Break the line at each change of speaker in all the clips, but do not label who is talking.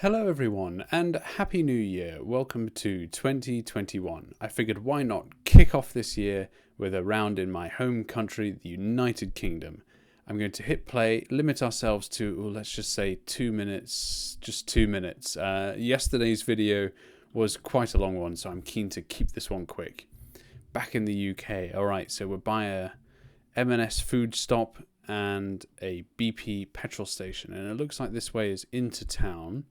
Hello everyone and Happy New Year. Welcome to 2021. I figured why not kick off this year with a round in my home country, the United Kingdom. I'm going to hit play, limit ourselves to, let's just say 2 minutes, just 2 minutes. Yesterday's video was quite a long one, so I'm keen to keep this one quick. Back in the UK, alright, so we're by a M&S food stop and a BP petrol station, and it looks like this way is into town.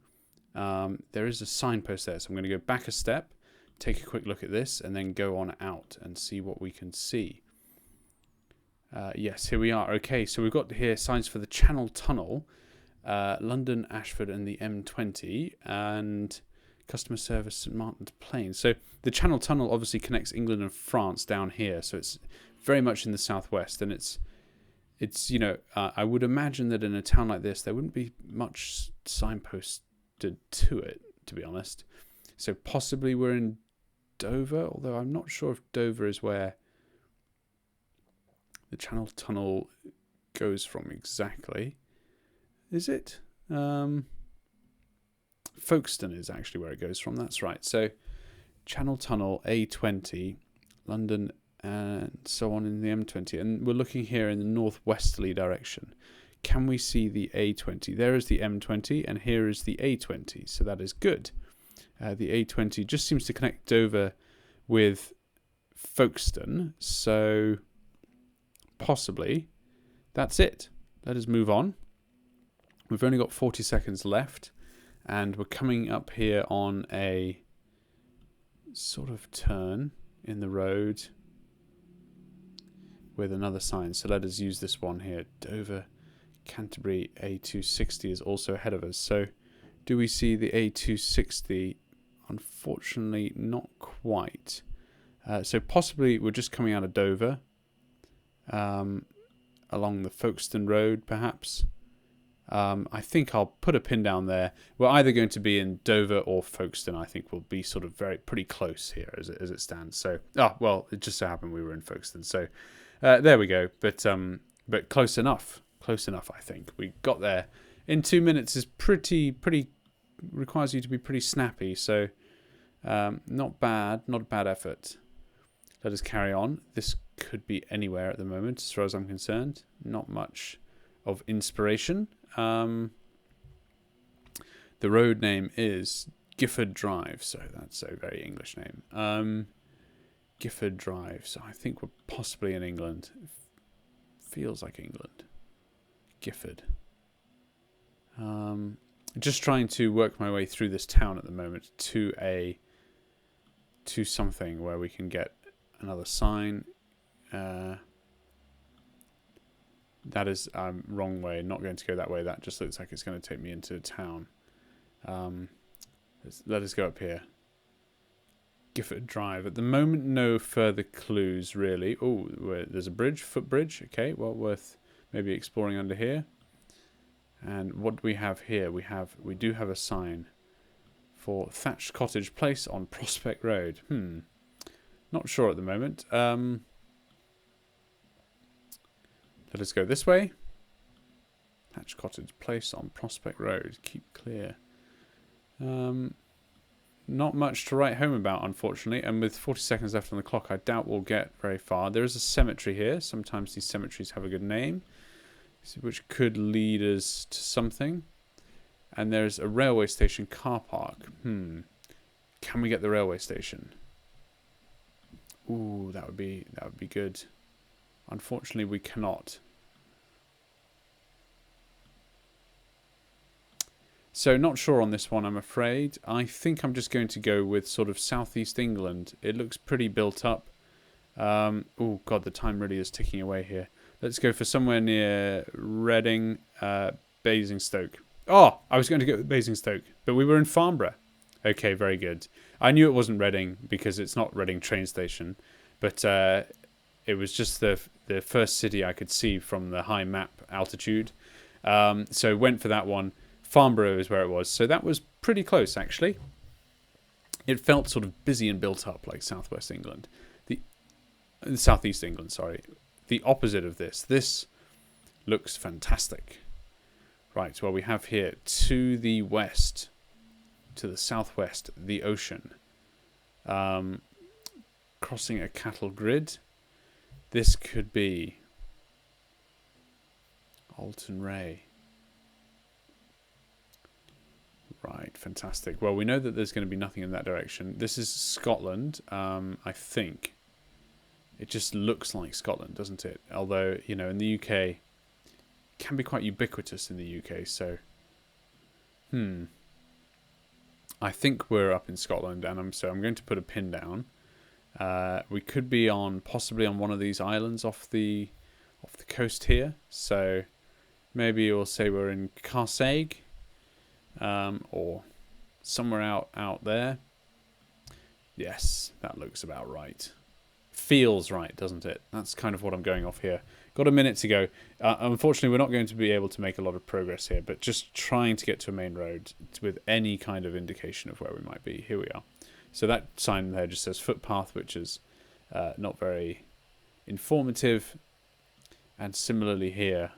There is a signpost there, so I'm going to go back a step, take a quick look at this, and then go on out and see what we can see. Yes, here we are. Okay, so we've got here signs for the Channel Tunnel, London, Ashford, and the M20, and customer service St Martin's Plain. So the Channel Tunnel obviously connects England and France down here, so it's very much in the southwest, and it's I would imagine that in a town like this there wouldn't be much signposts to it, to be honest. So possibly we're in Dover, although I'm not sure if Dover is where the Channel Tunnel goes from exactly. Is it? Folkestone is actually where it goes from, that's right. So Channel Tunnel, A20, London, and so on in the M20. And we're looking here in the northwesterly direction. Can we see the A20? There is the M20 and here is the A20, so that is good. The A20 just seems to connect Dover with Folkestone, so possibly that's it. Let us move on. We've only got 40 seconds left and we're coming up here on a sort of turn in the road with another sign, so let us use this one here. Dover Canterbury A260 is also ahead of us. So do we see the A260? Unfortunately, not quite. So possibly we're just coming out of Dover, along the Folkestone Road, perhaps. I think I'll put a pin down there. We're either going to be in Dover or Folkestone. I think we'll be sort of pretty close here as it stands. So, well, it just so happened we were in Folkestone. So there we go. But close enough. Close enough, I think. We got there in 2 minutes. Is pretty requires you to be pretty snappy. So not bad, not a bad effort. Let us carry on. This could be anywhere at the moment, as far as I'm concerned. Not much of inspiration. The road name is Gifford Drive, so that's a very English name. Gifford Drive. So I think we're possibly in England. Feels like England. Gifford. Just trying to work my way through this town at the moment to something where we can get another sign. That is wrong way. Not going to go that way. That just looks like it's going to take me into town. Let us go up here. Gifford Drive. At the moment, no further clues really. Oh, there's a bridge, footbridge. Okay, well, worth maybe exploring under here. And what do we have here? We do have a sign for Thatched Cottage Place on Prospect Road. Not sure at the moment. Let us go this way. Thatched Cottage Place on Prospect Road. Keep clear. Not much to write home about, unfortunately. And with 40 seconds left on the clock, I doubt we'll get very far. There is a cemetery here. Sometimes these cemeteries have a good name, which could lead us to something. And there's a railway station car park. Can we get the railway station? Ooh, that would be good. Unfortunately, we cannot. So not sure on this one, I'm afraid. I think I'm just going to go with sort of southeast England. It looks pretty built up. Oh God, the time really is ticking away here. Let's go for somewhere near Reading, Basingstoke. Oh, I was going to go with Basingstoke, but we were in Farnborough. Okay, very good. I knew it wasn't Reading because it's not Reading train station, but it was just the first city I could see from the high map altitude. So went for that one. Farnborough is where it was. So that was pretty close, actually. It felt sort of busy and built up like southwest England. Southeast England, sorry. The opposite of this. This looks fantastic. Right, well, we have here to the west to the southwest, the ocean. Crossing a cattle grid. This could be Alton Ray. Right, fantastic. Well, we know that there's going to be nothing in that direction. This is Scotland, I think. It just looks like Scotland, doesn't it? Although, you know, in the UK, it can be quite ubiquitous in the UK, so... I think we're up in Scotland, and I'm going to put a pin down. We could be possibly on one of these islands off the coast here. So maybe we'll say we're in Carsaig, or somewhere out there. Yes, that looks about right. Feels right, doesn't it? That's kind of what I'm going off here. Got a minute to go. Unfortunately, we're not going to be able to make a lot of progress here, but just trying to get to a main road with any kind of indication of where we might be. Here we are. So that sign there just says footpath, which is not very informative. And similarly here,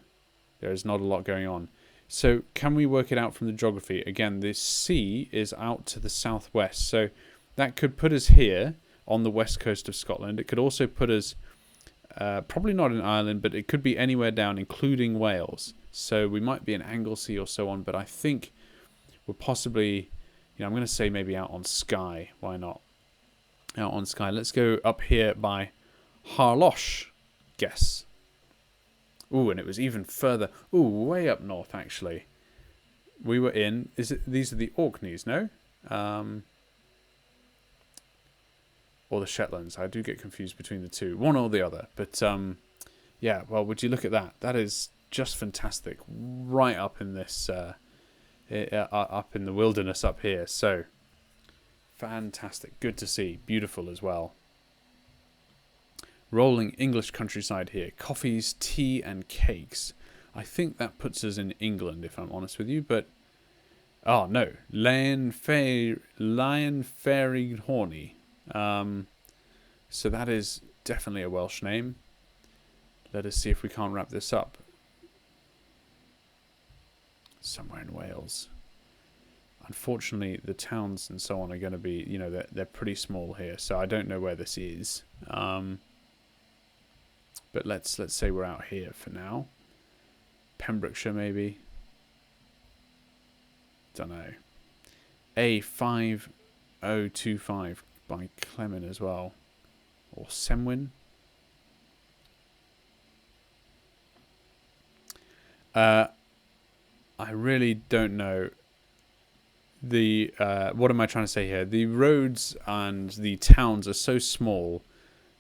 there is not a lot going on. So can we work it out from the geography? Again, this sea is out to the southwest. So that could put us here on the west coast of Scotland. It could also put us, probably not in Ireland, but it could be anywhere down, including Wales. So we might be in Anglesey or so on, but I think we're possibly... I'm going to say maybe out on Skye. Why not? Out on Skye. Let's go up here by Harlosh. Guess. Ooh, and it was even further. Ooh, way up north, actually. We were in... These are the Orkneys, no? Or the Shetlands. I do get confused between the two. One or the other. But, yeah, well, would you look at that? That is just fantastic. Right up in this... up in the wilderness up here. So fantastic, good to see, beautiful as well. Rolling English countryside here, coffees, tea and cakes. I think that puts us in England, if I'm honest with you, but oh no, Lion Fairy Horny. So that is definitely a Welsh name. Let us see if we can't wrap this up. Somewhere in Wales. Unfortunately, the towns and so on are going to be, they're pretty small here, so I don't know where this is. But let's say we're out here for now. Pembrokeshire, maybe. Don't know. A5025 by Clement as well, or Semwin. I really don't know what am I trying to say here? The roads and the towns are so small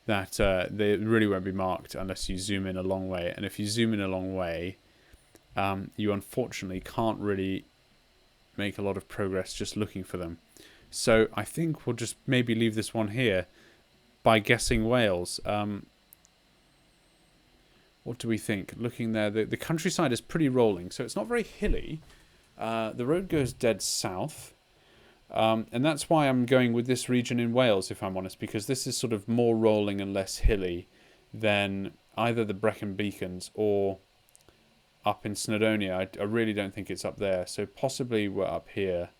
that they really won't be marked unless you zoom in a long way. And if you zoom in a long way, you unfortunately can't really make a lot of progress just looking for them. So I think we'll just maybe leave this one here by guessing Wales. What do we think? Looking there, the countryside is pretty rolling, so it's not very hilly. The road goes dead south, and that's why I'm going with this region in Wales, if I'm honest, because this is sort of more rolling and less hilly than either the Brecon Beacons or up in Snowdonia. I really don't think it's up there, so possibly we're up here.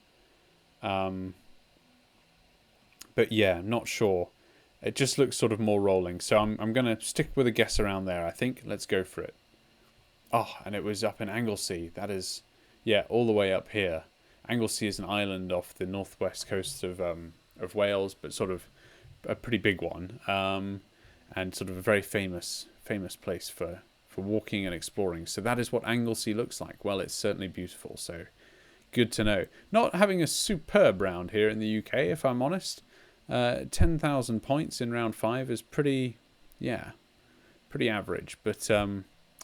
But yeah, not sure. It just looks sort of more rolling. So I'm going to stick with a guess around there, I think. Let's go for it. Oh, and it was up in Anglesey. That is, yeah, all the way up here. Anglesey is an island off the northwest coast of Wales, but sort of a pretty big one. And sort of a very famous place for walking and exploring. So that is what Anglesey looks like. Well, it's certainly beautiful. So good to know. Not having a superb round here in the UK, if I'm honest. 10,000 points in round 5 is pretty average, but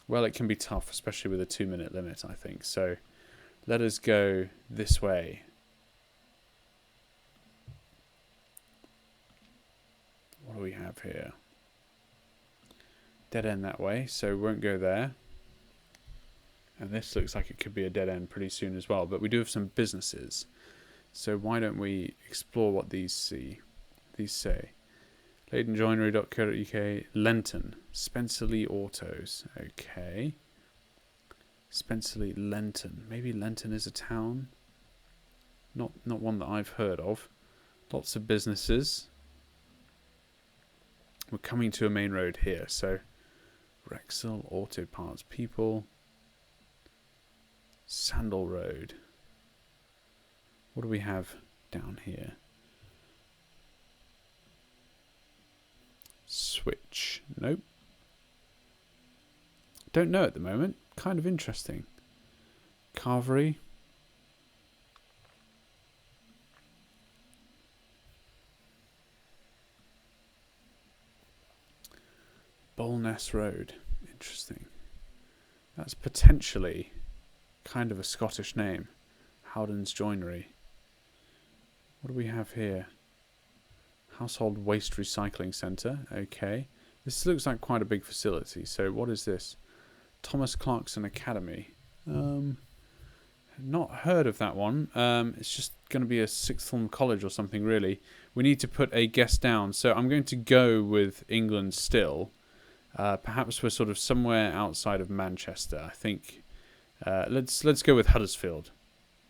well, it can be tough, especially with a 2-minute limit, I think. So let us go this way. What do we have here? Dead end that way, so won't go there. And this looks like it could be a dead end pretty soon as well, but we do have some businesses. So why don't we explore what these say? Leightonjoinery.co.uk, Lenton, Spencerley Autos. Okay. Spencerley, Lenton. Maybe Lenton is a town? Not one that I've heard of. Lots of businesses. We're coming to a main road here, so Wrexham, Auto Parts People, Sandal Road. What do we have down here? Switch. Nope. Don't know at the moment. Kind of interesting. Carvery. Bollness Road. Interesting. That's potentially kind of a Scottish name. Howden's Joinery. What do we have here? Household Waste Recycling Centre. Okay. This looks like quite a big facility. So what is this? Thomas Clarkson Academy. Not heard of that one. It's just going to be a sixth form college or something, really. We need to put a guess down. So I'm going to go with England still. Perhaps we're sort of somewhere outside of Manchester. I think let's go with Huddersfield.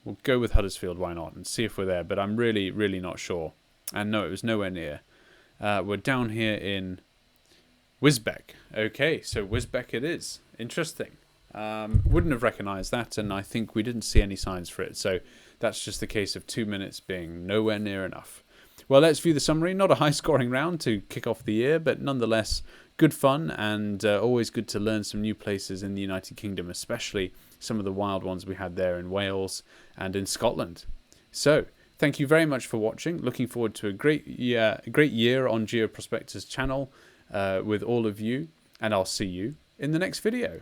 We'll go with Huddersfield, why not, and see if we're there. But I'm really, really not sure. And no, it was nowhere near. We're down here in Wisbech. Okay, so Wisbech it is. Interesting. Wouldn't have recognised that, and I think we didn't see any signs for it. So that's just the case of 2 minutes being nowhere near enough. Well, let's view the summary. Not a high-scoring round to kick off the year, but nonetheless good fun, and always good to learn some new places in the United Kingdom, especially some of the wild ones we had there in Wales and in Scotland. So thank you very much for watching. Looking forward to a great year on GeoProspector's channel with all of you, and I'll see you in the next video.